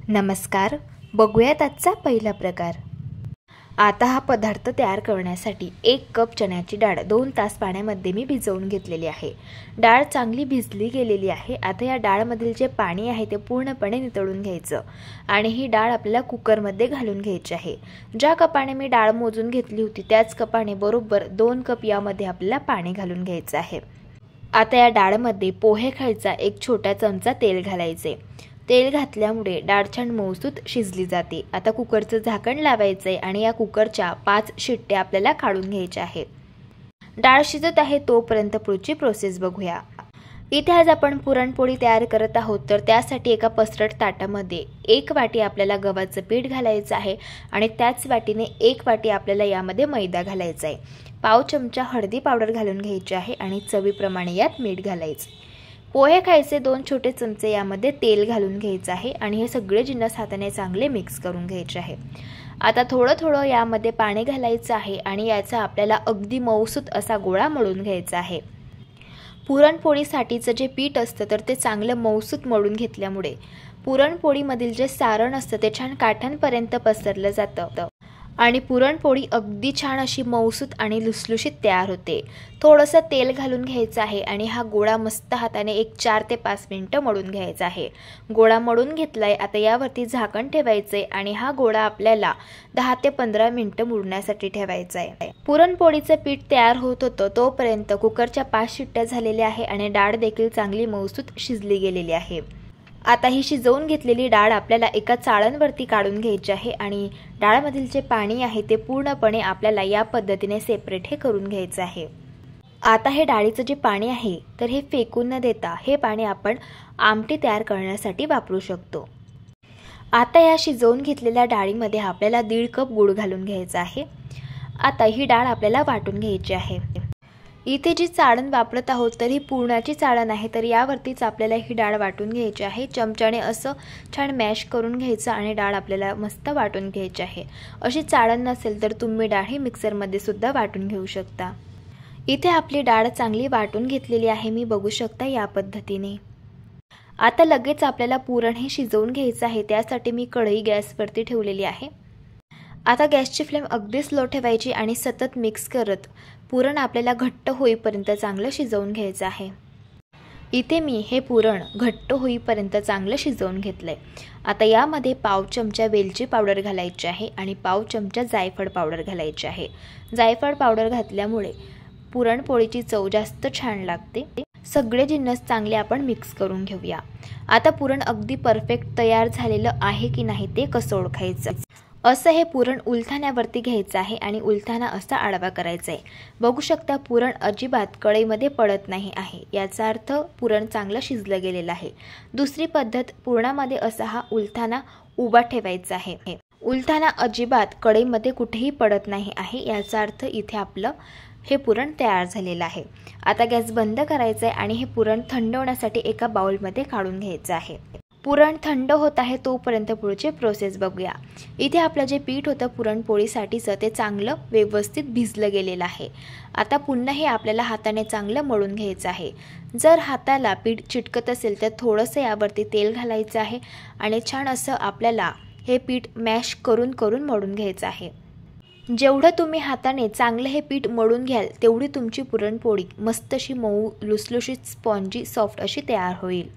नमस्कार. बघूयात आजचा पहिला प्रकार. आता हा पदार्थ तयार करण्यासाठी 1 कप चण्याची डाळ 2 तास पाण्यामध्ये मी भिजवून घेतलेली आहे. डाळ चांगली भिजली गेलेली आहे. आता या डाळमधील जे पाणी आहे ते पूर्णपणे नितळून घ्यायचं आणि ही डाळ आपल्याला कुकरमध्ये घालून घ्यायची आहे. ज्या कपाने मी डाळ मोजून घेतली होती त्याच कपाने बरोबर 2 कप यामध्ये आपल्याला पाणी घालून घ्यायचं आहे. आता या डाळमध्ये पोहे खायचा 1 छोटा चमचा तेल घालायचे. तेल घातल्यामुळे डाळ छान मऊसूत शिजली जाते. आता कुकरचं झाकण लावायचं आहे आणि या कुकरच्या 5 शिट्ट्या आपल्याला काढून घ्यायच्या आहेत. डाळ शिजत आहे तोपर्यंत पुढची प्रोसेस बघूया. इथे आज आपण पुरणपोळी तयार करत आहोत, तर त्यासाठी एका पसरट ताटामध्ये 1 वाटी आपल्याला गव्हाचं पीठ घालायचं आहे आणि त्याच वाटीने 1 वाटी आपल्याला यामध्ये मैदा घालायचा आहे. पाव चमचा हळदी पावडर घालून घ्यायची आहे आणि चवीप्रमाणे यात मीठ घालायचं. पोहे खायचे 2 छोटे चमचे यामध्ये तेल घालून घ्यायचं आहे आणि हे सगळे जिन्नस हाताने चांगले मिक्स करून घ्यायचे आहे. आता थोडं थोडं यामध्ये पाणी घालायचं आहे आणि याचा आपल्याला अगदी मऊसूत असा गोळा मळून घ्यायचा आहे. पुरणपोळीसाठीचं जे पीठ असतं तर ते चांगलं मऊसूत मळून घेतल्यामुळे पुरणपोळीमधील जे सारण असतं ते छान काठांपर्यंत पसरलं जातं आणि पुरणपोळी अगदी छान अशी मऊसूत आणि लुसलुशीत तयार होते. थोडंसं तेल घालून घ्यायचं आहे आणि हा गोळा मस्त हाताने 4 ते 5 मिनिटं मळून घ्यायचा आहे. गोळा मळून घेतलाय. आता यावरती झाकण ठेवायचंय आणि हा गोळा आपल्याला 10 ते 15 मिनिटं मुरण्यासाठी ठेवायचा आहे. पुरणपोळीचं पीठ तयार होत होतं तोपर्यंत कुकरच्या 5 शिट्ट्या झालेल्या आहे आणि डाळ देखील चांगली मऊसूत शिजली गेलेली आहे. आता ही शिजवून घेतलेली डाळ आपल्याला एका चाळणवरती काढून घ्यायची आहे आणि डाळमधील जे पाणी आहे ते पूर्णपणे आपल्याला या पद्धतीने सेपरेट हे करून घ्यायचं आहे. आता हे डाळीचं जे पाणी आहे तर हे फेकून न देता हे पाणी आपण आमटी तयार करण्यासाठी वापरू शकतो. आता या शिजवून घेतलेल्या डाळीमध्ये आपल्याला 1.5 कप गूळ घालून घ्यायचा आहे. आता ही डाळ आपल्याला वाटून घ्यायची आहे. इथे जी चाळण वापरत आहोत तर ही पुरणाची चाळण आहे, तर यावरतीच आपल्याला ही डाळ वाटून घ्यायची आहे. चमच्याने असं छान मॅश करून घ्यायचं आणि डाळ आपल्याला मस्त वाटून घ्यायची आहे. अशी चाळण नसेल तर तुम्ही डाळ ही मिक्सरमध्ये सुद्धा वाटून घेऊ शकता. इथे आपली डाळ चांगली वाटून घेतलेली आहे, मी बघू शकता या पद्धतीने. आता लगेच आपल्याला पुरण हे शिजवून घ्यायचं आहे. त्यासाठी मी कढई गॅसवरती ठेवलेली आहे. आता गॅसची फ्लेम अगदी स्लो ठेवायची आणि सतत मिक्स करत पुरण आपल्याला घट्ट होईपर्यंत चांगलं शिजवून घ्यायचं आहे. इथे मी हे पुरण घट्ट होईपर्यंत चांगलं शिजवून घेतलंय. आता यामध्ये पाव चमचा वेलची पावडर घालायची आहे आणि पाव चमचा जायफळ पावडर घालायची आहे. जायफळ पावडर घातल्यामुळे पुरणपोळीची चव जास्त छान लागते. सगळे जिन्नस चांगले आपण मिक्स करून घेऊया. आता पुरण अगदी परफेक्ट तयार झालेलं आहे की नाही ते कसं ओळखायचं. असं हे पुरण उलथाण्यावरती घ्यायचं आहे आणि उलथाना असा आडवा करायचा आहे. बघू शकता पुरण अजिबात कढईमध्ये पडत नाही आहे, याचा अर्थ पुरण चांगलं शिजलं गेलेलं आहे. दुसरी पद्धत, पुरणामध्ये असा हा उलथाना उभा ठेवायचा आहे. उलथाना अजिबात कढईमध्ये कुठेही पडत नाही आहे, याचा अर्थ इथे आपलं हे पुरण तयार झालेलं आहे. आता गॅस बंद करायचा आहे आणि हे पुरण थंड होण्यासाठी एका बाउलमध्ये काढून घ्यायचं आहे. पुरण थंड होत आहे तोपर्यंत पुढची प्रोसेस बघूया. इथे आपलं जे पीठ होतं पुरणपोळीसाठीचं ते चांगलं व्यवस्थित भिजलं गेलेलं आहे. आता पुन्हा हे आपल्याला हाताने चांगलं मळून घ्यायचं आहे. जर हाताला पीठ चिटकत असेल तर थोडंसं यावरती तेल घालायचं आहे आणि छान असं आपल्याला हे पीठ मॅश करून करून मळून घ्यायचं आहे. जेवढं तुम्ही हाताने चांगलं हे पीठ मळून घ्याल तेवढी तुमची पुरणपोळी मस्त अशी मऊ लुसलुशीत स्पॉन्जी सॉफ्ट अशी तयार होईल.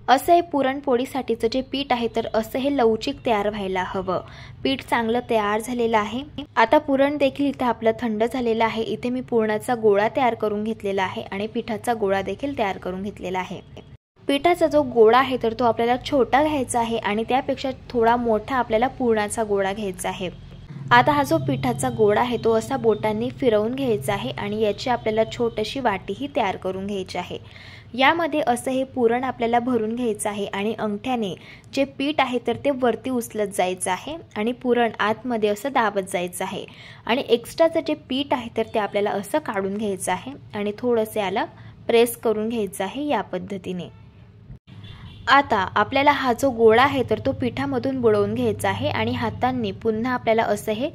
असं हे पुरणपोळीसाठीचं जे पीठ आहे तर असं हे लवचिक तयार व्हायला हवं. पीठ चांगलं तयार झालेलं आहे. आता पुरण देखील इथे आपलं थंड झालेलं आहे. इथे मी पुरणाचा गोळा तयार करून घेतलेला आहे आणि पिठाचा गोळा देखील तयार करून घेतलेला आहे. पिठाचा जो गोळा आहे तर तो आपल्याला छोटा घ्यायचा आहे आणि त्यापेक्षा थोडा मोठा आपल्याला पुरणाचा गोळा घ्यायचा आहे. आता हा जो पिठाचा गोळा आहे तो असा बोटांनी फिरवून घ्यायचा आहे आणि याची आपल्याला छोटीशी वाटीही तयार करून घ्यायची आहे. यामध्ये असं हे पुरण आपल्याला भरून घ्यायचं आहे आणि अंगठ्याने जे पीठ आहे तर ते वरती उचलत जायचं आहे आणि पुरण आतमध्ये असं दाबत जायचं आहे आणि एक्स्ट्राचं जे पीठ आहे तर ते आपल्याला असं काढून घ्यायचं आहे आणि थोडंसं याला प्रेस करून घ्यायचं आहे या पद्धतीने. आता आपल्याला हा जो गोळा आहे तर तो पिठामधून बुडवून घ्यायचा आहे आणि हातांनी पुन्हा आपल्याला असं हे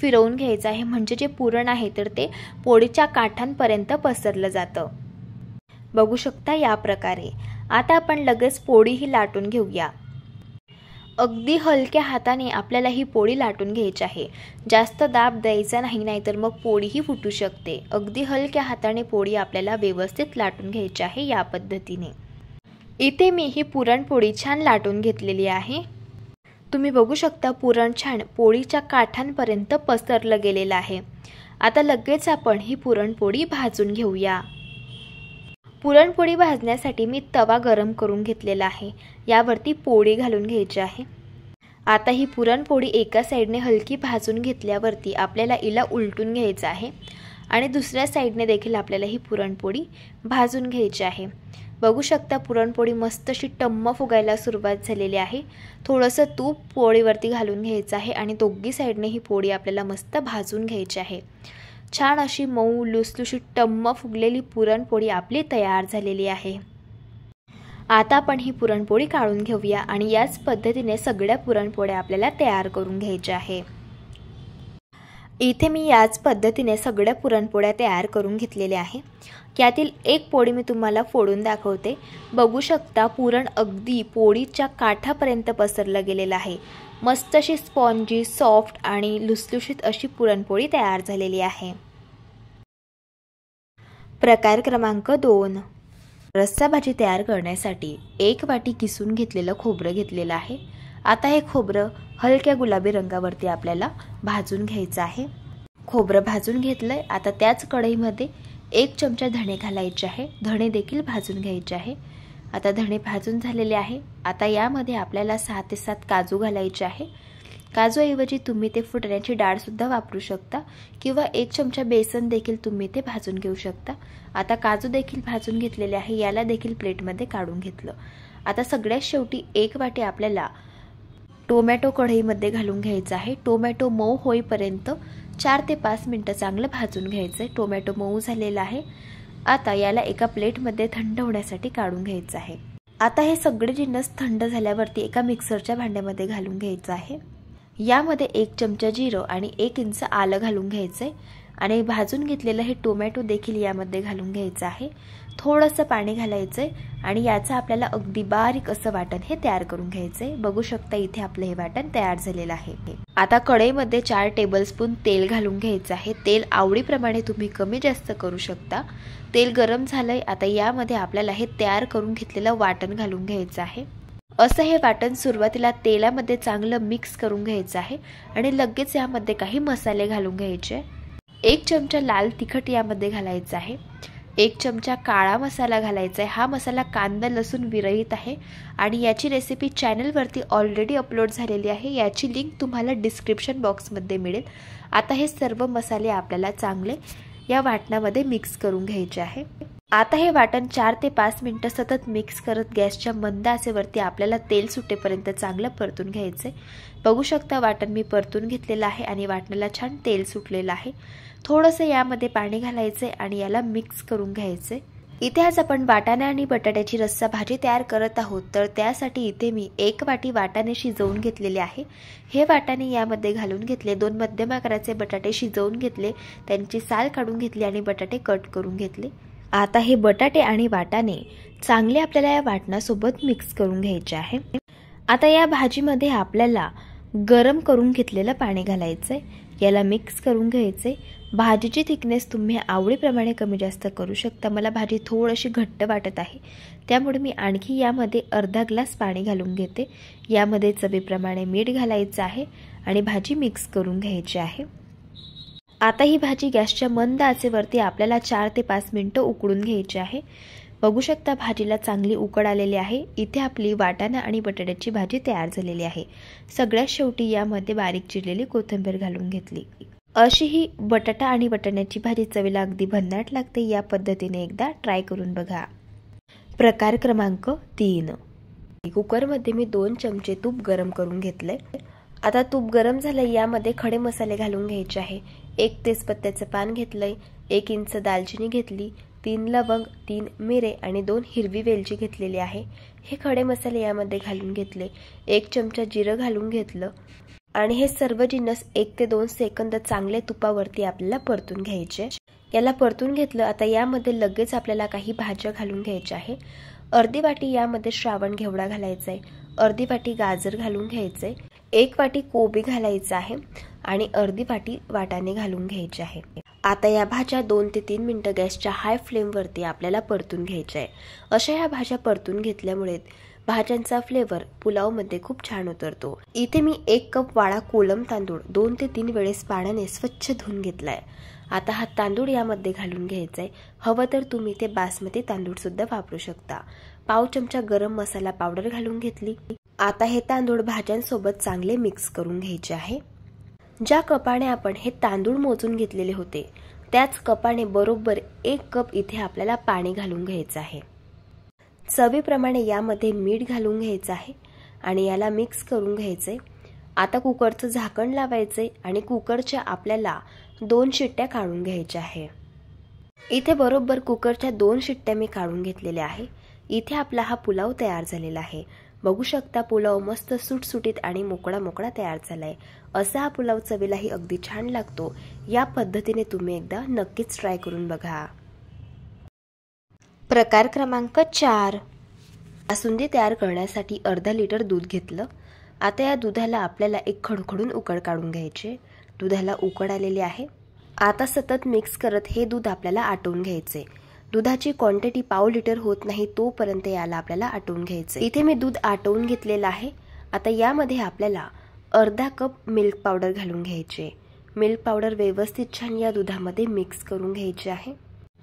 फिरवून घ्यायचं आहे, म्हणजे जे पुरण आहे तर ते पोळीच्या काठांपर्यंत पसरलं जातं. बघू शकता या प्रकारे. आता आपण लगेच पोळी ही लाटून घेऊया. अगदी हलक्या हाताने आपल्याला ही पोळी लाटून घ्यायची आहे. जास्त दाब द्यायचा नाही, नाहीतर मग पोळीही फुटू शकते. अगदी हलक्या हाताने पोळी आपल्याला व्यवस्थित लाटून घ्यायची आहे या पद्धतीने. इथे मी ही पुरणपोळी छान लाटून घेतलेली आहे. तुम्ही बघू शकता पुरण छान पोळीच्या काठांपर्यंत पसरलं गेलेलं आहे. आता लगेच आपण ही पुरणपोळी भाजून घेऊया. पुरणपोळी भाजण्यासाठी मी तवा गरम करून घेतलेला आहे. यावरती पोळी घालून घ्यायची आहे. आता ही पुरणपोळी एका साईडने हलकी भाजून घेतल्यावरती आपल्याला हिला उलटून घ्यायचं आहे आणि दुसऱ्या साईडने देखील आपल्याला ही पुरणपोळी भाजून घ्यायची आहे. बघू शकता पुरणपोळी मस्त अशी टम्म फुगायला सुरुवात झालेली आहे. थोडंसं तूप पोळीवरती घालून घ्यायचं आहे आणि दोघी साईडने ही पोळी आपल्याला मस्त भाजून घ्यायची आहे. छान अशी मऊ लुसलुशीत टम्म फुगलेली पुरणपोळी आपली तयार झालेली आहे. आता आपण ही पुरणपोळी काढून घेऊया आणि याच पद्धतीने सगळ्या पुरणपोळ्या आपल्याला तयार करून घ्यायच्या आहे. इथे मी याच पद्धतीने सगळ्या पुरणपोळ्या तयार करून घेतलेल्या आहे. यातील एक पोळी मी तुम्हाला फोडून दाखवते. बघू शकता पुरण अगदी पोळीच्या काठापर्यंत पसरलं गेलेलं आहे. मस्त अशी स्पॉन्जी सॉफ्ट आणि लुसलुशीत अशी पुरणपोळी तयार झालेली आहे. प्रकार क्रमांक 2. रस्सा भाजी तयार करण्यासाठी 1 वाटी किसून घेतलेलं खोबरं घेतलेलं आहे. आता हे खोबरं हलक्या गुलाबी रंगावरती आपल्याला भाजून घ्यायचं आहे. खोबरं भाजून घेतलंय. आता त्याच कढईमध्ये 1 चमचा धणे घालायचे आहे. धणे देखील भाजून घ्यायचे आहे. आता धणे भाजून झालेले आहे. आता यामध्ये आपल्याला 6 ते 7 काजू घालायचे आहे. काजूऐवजी तुम्ही ते फुटण्याची डाळ सुद्धा वापरू शकता किंवा 1 चमचा बेसन देखील तुम्ही ते भाजून घेऊ शकता. आता काजू देखील भाजून घेतलेले आहे. याला देखील प्लेटमध्ये काढून घेतलं. आता सगळ्यात शेवटी 1 वाटी आपल्याला टोमॅटो कढईमध्ये घालून घ्यायचा आहे. टोमॅटो मऊ होईपर्यंत 4 ते 5 मिनिटं चांगलं भाजून घ्यायचं आहे. टोमॅटो मऊ झालेला आहे. आता याला एका प्लेटमध्ये थंड होण्यासाठी काढून घ्यायचं आहे. आता हे सगळे जिन्नस थंड झाल्यावरती एका मिक्सरच्या भांड्यामध्ये घालून घ्यायचं आहे. यामध्ये 1 चमचा जिरं आणि 1 इंच आलं घालून घ्यायचंय आणि भाजून घेतलेलं हे टोमॅटो देखील यामध्ये घालून घ्यायचं आहे. थोडंसं पाणी घालायचंय आणि याचं आपल्याला अगदी बारीक असं वाटण हे तयार करून घ्यायचंय. बघू शकता इथे आपलं हे वाटण तयार झालेलं आहे. आता कढईमध्ये 4 टेबलस्पून तेल घालून घ्यायचं आहे. तेल आवडीप्रमाणे तुम्ही कमी जास्त करू शकता. तेल गरम झालंय. आता यामध्ये आपल्याला हे तयार करून घेतलेलं वाटण घालून घ्यायचं आहे. असं हे वाटण सुरुवातीला तेलामध्ये चांगलं मिक्स करून घ्यायचं आहे आणि लगेच यामध्ये काही मसाले घालून घ्यायचे. 1 चमचा लाल तिखट यामध्ये घालायचं आहे. 1 चमचा काळा मसाला घालायचा आहे. हा मसाला कांदा लसूण विरहित आहे आणि याची रेसिपी चॅनलवरती ऑलरेडी अपलोड झालेली आहे. याची लिंक तुम्हाला डिस्क्रिप्शन बॉक्समध्ये मिळेल. आता हे सर्व मसाले आपल्याला चांगले या वाटणामध्ये मिक्स करून घ्यायचे आहे. आता हे वाटण 4 ते 5 मिनिटं सतत मिक्स करत गॅसच्या मंद आचेवरती आपल्याला तेल सुटेपर्यंत चांगलं परतून घ्यायचंय. बघू शकता वाटण मी परतून घेतलेलं आहे आणि वाटणाला छान तेल सुटलेलं आहे. थोडंसं यामध्ये पाणी घालायचंय आणि याला मिक्स करून घ्यायचंय. इथे आज आपण वाटाणे आणि बटाट्याची रस्सा भाजी तयार करत आहोत. तर त्यासाठी इथे मी 1 वाटी वाटाणे शिजवून घेतलेले आहे. हे वाटाणे यामध्ये घालून घेतले. 2 मध्यम आकाराचे बटाटे शिजवून घेतले, त्यांची साल काढून घेतली आणि बटाटे कट करून घेतले. आता हे बटाटे आणि वाटाणे चांगले आपल्याला या वाटणासोबत मिक्स करून घ्यायचे आहे. आता या भाजीमध्ये आपल्याला गरम करून घेतलेलं पाणी घालायचंय. याला मिक्स करून घ्यायचंय. भाजीची थिकनेस तुम्ही आवडीप्रमाणे कमी जास्त करू शकता. मला भाजी थोडीशी घट्ट वाटत आहे, त्यामुळे मी आणखी यामध्ये अर्धा ग्लास पाणी घालून घेते. यामध्ये चवीप्रमाणे मीठ घालायचं आहे आणि भाजी मिक्स करून घ्यायची आहे. आता ही भाजी गॅसच्या मंद आचेवरती आपल्याला 4 ते 5 मिनिटं उकळून घ्यायची आहे. बघू शकता भाजीला चांगली उकळ आलेली आहे. इथे आपली वाटाणा आणि बटाट्याची भाजी तयार झालेली आहे. सगळ्यात शेवटी यामध्ये बारीक चिरलेली कोथिंबीर घालून घेतली. अशी ही बटाटा आणि वाटाण्याची भाजी चवीला अगदी भन्नाट लागते. या पद्धतीने एकदा ट्राय करून बघा. प्रकार क्रमांक 3. कुकरमध्ये मी 2 चमचे तूप गरम करून घेतलंय. आता तूप गरम झालंय. यामध्ये खडे मसाले घालून घ्यायचे आहे. 1 तेजपत्त्याचं पान घेतलंय, 1 इंच दालचिनी घेतली, 3 लवंग, 3 मिरे आणि 2 हिरवी वेलची घेतलेली आहे. हे खडे मसाले यामध्ये घालून घेतले. 1 चमचा जिरं घालून घेतलं आणि हे सर्व जिन्नस 1 ते 2 सेकंद चांगले तुपावरती आपल्याला परतून घ्यायचे. याला परतून घेतलं. आता यामध्ये लगेच आपल्याला काही भाज्या घालून घ्यायच्या आहे. अर्धी वाटी यामध्ये श्रावण घेवडा घालायचा आहे. अर्धी वाटी गाजर घालून घ्यायचे, 1 वाटी कोबी घालायचं आहे आणि अर्धी वाटी वाटाणे घालून घ्यायचे आहे। आता या भाज्या 2 ते 3 मिनिटं गॅसच्या हाय फ्लेमवरती आपल्याला परतून घ्यायच्या आहे। अशा ह्या भाज्या परतून घेतल्यामुळे भाज्यांचा फ्लेवर पुलावमध्ये खूप छान उतरतो। इथे मी 1 कप वाळा कोलम तांदूळ 2 ते 3 वेळेस पाण्याने स्वच्छ धुवून घेतलाय। आता हा तांदूळ यामध्ये घालून घ्यायचा आहे। हवं तर तुम्ही ते बासमती तांदूळ सुद्धा वापरू शकता। पाव चमचा गरम मसाला पावडर घालून घेतली। आता हे तांदूळ भाज्यांसोबत चांगले मिक्स करून घ्यायचे आहे। ज्या कपाने आपण हे तांदूळ मोजून घेतलेले होते त्याच कपाने बरोबर 1 कप इथे आपल्याला पाणी घालून घ्यायचं आहे। चवीप्रमाणे यामध्ये मीठ घालून घ्यायचं आहे आणि याला मिक्स करून घ्यायचे। आता कुकरचं झाकण लावायचे आणि कुकरच्या आपल्याला 2 शिट्ट्या काढून घ्यायच्या आहे। इथे बरोबर कुकरच्या 2 शिट्ट्या मी काढून घेतलेल्या आहे। इथे आपला हा पुलाव तयार झालेला आहे। बघू शकता पुलाव मस्त सुटसुटीत आणि मोकळा मोकळा तयार झालाय। असा हा पुलाव चवीलाही अगदी छान लागतो। या पद्धतीने तुम्ही एकदा नक्कीच ट्राय करून बघा। प्रकार क्रमांक 4। बासुंदी तयार करण्यासाठी अर्धा लिटर दूध घेतलं। आता या दुधाला आपल्याला एक खडखडून उकळ काढून घ्यायचे। दुधाला उकळ आलेली आहे। आता सतत मिक्स करत हे दूध आपल्याला आटवून घ्यायचे। दुधाची क्वांटिटी पाव लिटर होत नाही तोपर्यंत याला आपल्याला आटवून घ्यायचे। इथे मी दूध आटवून घेतलेलं आहे। आता यामध्ये आपल्याला अर्धा कप मिल्क पावडर घालून घ्यायचे। मिल्क पावडर व्यवस्थित छान या दुधामध्ये मिक्स करून घ्यायचे आहे।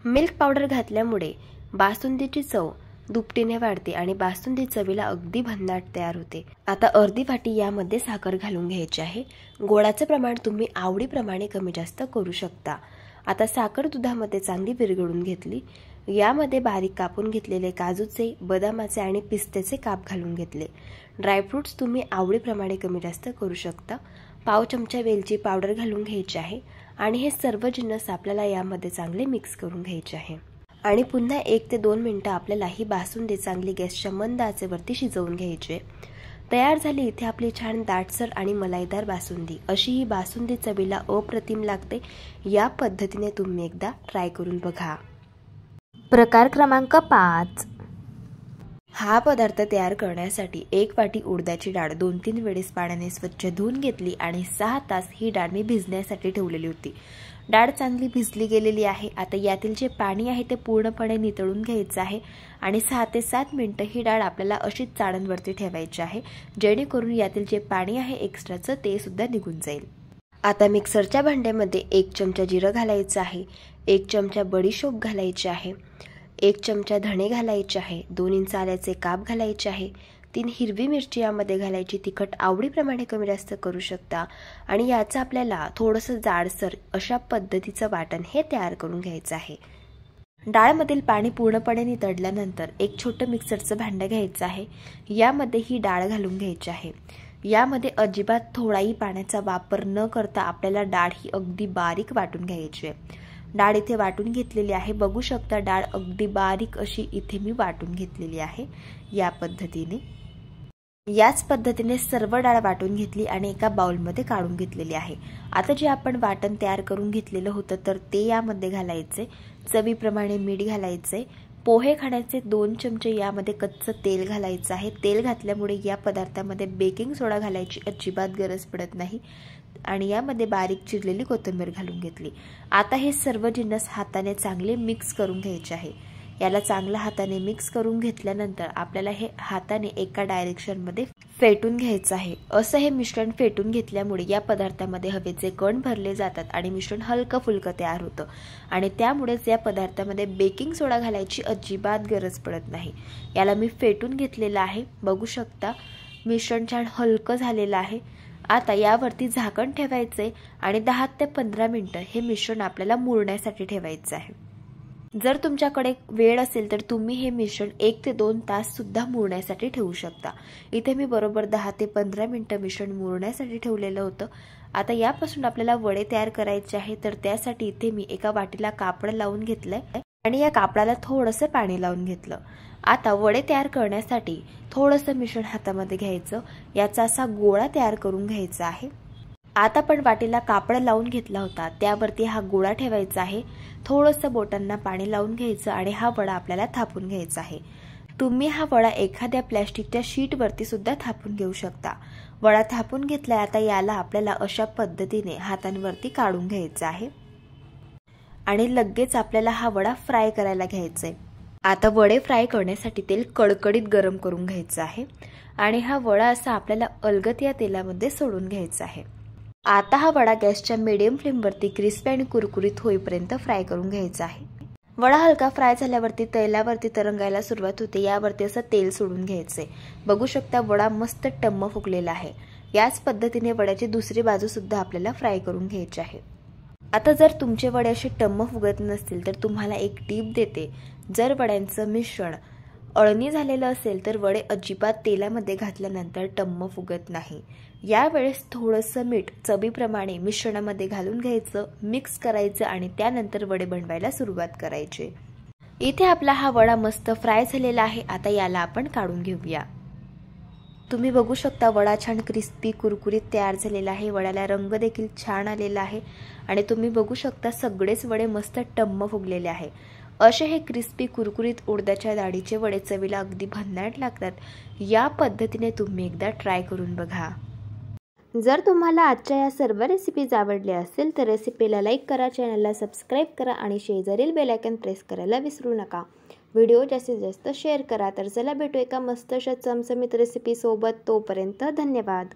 मिल्क पावडर घातल्यामुळे बासुंदीची चव दुपटीने वाढते आणि बासुंदी चवीला अगदी भन्नाट तयार होते। आता अर्धी वाटी यामध्ये साखर घालून घ्यायची आहे। गोडाचे प्रमाण तुम्ही आवडीप्रमाणे कमी जास्त करू शकता। आता साखर दुधामध्ये चांगली विरघळून घेतली। यामध्ये बारीक कापून घेतलेले काजूचे, बदामाचे आणि पिस्त्याचे काप घालून घेतले। ड्रायफ्रुट्स तुम्ही आवडीप्रमाणे कमी जास्त करू शकता। पाव चमचा वेलची पावडर घालून घ्यायची आहे आणि हे सर्व जिन्नस आपल्याला यामध्ये चांगले मिक्स करून घ्यायचे आहे आणि पुन्हा 1 ते 2 मिनिटं आपल्याला ही बासुंदी चांगली गॅसच्या मंद आचेवरती शिजवून घ्यायची। तयार झाली इथे आपली छान दाटसर आणि मलाईदार बासुंदी। अशी ही बासुंदी चवीला अप्रतिम लागते। या पद्धतीने तुम्ही एकदा ट्राय करून बघा। प्रकार क्रमांक 5। हा पदार्थ तयार करण्यासाठी 1 वाटी उडदाची डाळ 2-3 वेळेस पाण्याने स्वच्छ धुवून घेतली आणि 6 तास ही डाळ मी भिजण्यासाठी ठेवलेली होती। डाळ चांगली भिजली गेलेली आहे। आता यातील जे पाणी आहे ते पूर्णपणे नितळून घ्यायचं आहे आणि 6 ते 7 मिनिटं ही डाळ आपल्याला अशीच चाळणवरती ठेवायची आहे, जेणेकरून यातील जे पाणी आहे एक्स्ट्राचं ते सुद्धा निघून जाईल। आता मिक्सरच्या भांड्यामध्ये 1 चमचा जिरं घालायचं आहे, 1 चमचा बडीशोप घालायची आहे, 1 चमचा धणे घालायचे आहे, 2 इंच आल्याचे काप घालायचे आहे, 3 हिरवी मिरची यामध्ये घालायची। तिखट आवडीप्रमाणे कमी जास्त करू शकता आणि याचं आपल्याला थोडंसं जाडसर अशा पद्धतीचं वाटण हे तयार करून घ्यायचं आहे। डाळमधील पाणी पूर्णपणे नितळल्यानंतर एक छोटं मिक्सरचं भांडं घ्यायचं आहे। यामध्ये ही डाळ घालून घ्यायची आहे। यामध्ये अजिबात थोडाही पाण्याचा वापर न करता आपल्याला डाळ ही अगदी बारीक वाटून घ्यायची आहे। डाळ इथे वाटून घेतलेली आहे। बघू शकता डाळ अगदी बारीक अशी इथे मी वाटून घेतलेली आहे। या पद्धतीने याच पद्धतीने सर्व डाळ वाटून घेतली आणि एका बाउलमध्ये काढून घेतलेली आहे। आता जे आपण वाटण तयार करून घेतलेलं होतं तर ते यामध्ये घालायचे। चवीप्रमाणे मीठ घालायचे। पोहे खाण्याचे 2 चमचे यामध्ये कच्चं तेल घालायचं आहे। तेल घातल्यामुळे या पदार्थामध्ये बेकिंग सोडा घालायची अजिबात गरज पडत नाही आणि यामध्ये बारीक चिरलेली कोथिंबीर घालून घेतली। आता हे सर्व जिन्नस हाताने चांगले मिक्स करून घ्यायचे आहे। याला चांगल्या हाताने मिक्स करून घेतल्यानंतर आपल्याला हे हाताने एका डायरेक्शनमध्ये फेटून घ्यायचं आहे। असं हे मिश्रण फेटून घेतल्यामुळे या पदार्थामध्ये हवेचे कण भरले जातात आणि मिश्रण हलकं फुलकं तयार होतं आणि त्यामुळेच या पदार्थामध्ये बेकिंग सोडा घालायची अजिबात गरज पडत नाही। याला मी फेटून घेतलेलं आहे। बघू शकता मिश्रण छान हलकं झालेलं आहे। आता यावरती झाकण ठेवायचे आणि 10 ते 15 मिनिटं हे मिश्रण आपल्याला मुरण्यासाठी ठेवायचं आहे। जर तुमच्याकडे वेळ असेल तर तुम्ही हे मिश्रण 1 ते 2 तास सुद्धा मुरण्यासाठी ठेवू शकता। इथे मी बरोबर 10 ते 15 मिनिटं मिश्रण मुरण्यासाठी ठेवलेलं होतं। आता यापासून आपल्याला वडे तयार करायचे आहे तर त्यासाठी इथे मी एका वाटीला कापड लावून घेतलंय आणि या कापडाला थोडंसं पाणी लावून घेतलं। आता वडे तयार करण्यासाठी थोडंसं मिश्रण हातामध्ये घ्यायचं, याचा असा गोळा तयार करून घ्यायचा आहे। आता पण वाटीला कापड लावून घेतला होता त्यावरती हा गोळा ठेवायचा आहे। थोडंसं बोटांना पाणी लावून घ्यायचं आणि हा वडा आपल्याला थापून घ्यायचा आहे। तुम्ही हा वडा एखाद्या प्लॅस्टिकच्या शीटवरती सुद्धा थापून घेऊ शकता। वडा थापून घेतलाय, आता याला आपल्याला अशा पद्धतीने हातांवरती काढून घ्यायचा आहे आणि लगेच आपल्याला हा वडा फ्राय करायला घ्यायचा आहे। आता वडे फ्राय करण्यासाठी तेल कडकडीत गरम करून घ्यायचं आहे आणि हा वडा असा आपल्याला अलगद या तेलामध्ये सोडून घ्यायचा आहे। आता हा वडा गॅसच्या मीडियम फ्लेमवरती क्रिस्पी आणि कुरकुरीत होईपर्यंत फ्राय करून घ्यायचा आहे। वडा हलका फ्राय झाल्यावरती तेलावरती तरंगायला सुरुवात होते, यावरती असं तेल सोडून घ्यायचे। बघू शकता वडा मस्त टम्म फुगलेला आहे। याच पद्धतीने वड्याची दुसरी बाजू सुद्धा आपल्याला फ्राय करून घ्यायची आहे। आता जर तुमचे वडे असे टम्म फुगत नसतील तर तुम्हाला एक टीप देते, जर वड्यांचं मिश्रण अळणी झालेलं असेल तर वडे अजिबात तेलामध्ये घातल्यानंतर टम्म फुगत नाही। यावेळेस थोडंसं मीठ चवीप्रमाणे मिश्रणामध्ये घालून घ्यायचं, मिक्स करायचं आणि त्यानंतर वडे बनवायला सुरुवात करायची। इथे आपला हा वडा मस्त फ्राय झालेला आहे। आता याला आपण काढून घेऊया। तुम्ही बघू शकता वडा छान क्रिस्पी कुरकुरीत तयार झालेला आहे। वड्याला रंग देखील छान आलेला आहे आणि तुम्ही बघू शकता सगळेच वडे मस्त टम्म फुगलेले आहे। असे हे क्रिस्पी कुरकुरीत उडदाच्या डाळीचे वडे चवीला अगदी भन्नाट लागतात। या पद्धतीने तुम्ही एकदा ट्राय करून बघा। जर तुम्हाला आजच्या या सर्व रेसिपीज आवडल्या असेल तर रेसिपीला लाईक करा, चॅनलला सबस्क्राईब करा आणि शेजारील बेल आयकॉन प्रेस करायला विसरू नका। व्हिडिओ जास्तीत जास्त शेअर करा। तर चला भेटू एका मस्त अशा चमचमीत रेसिपी सोबत, तोपर्यंत धन्यवाद।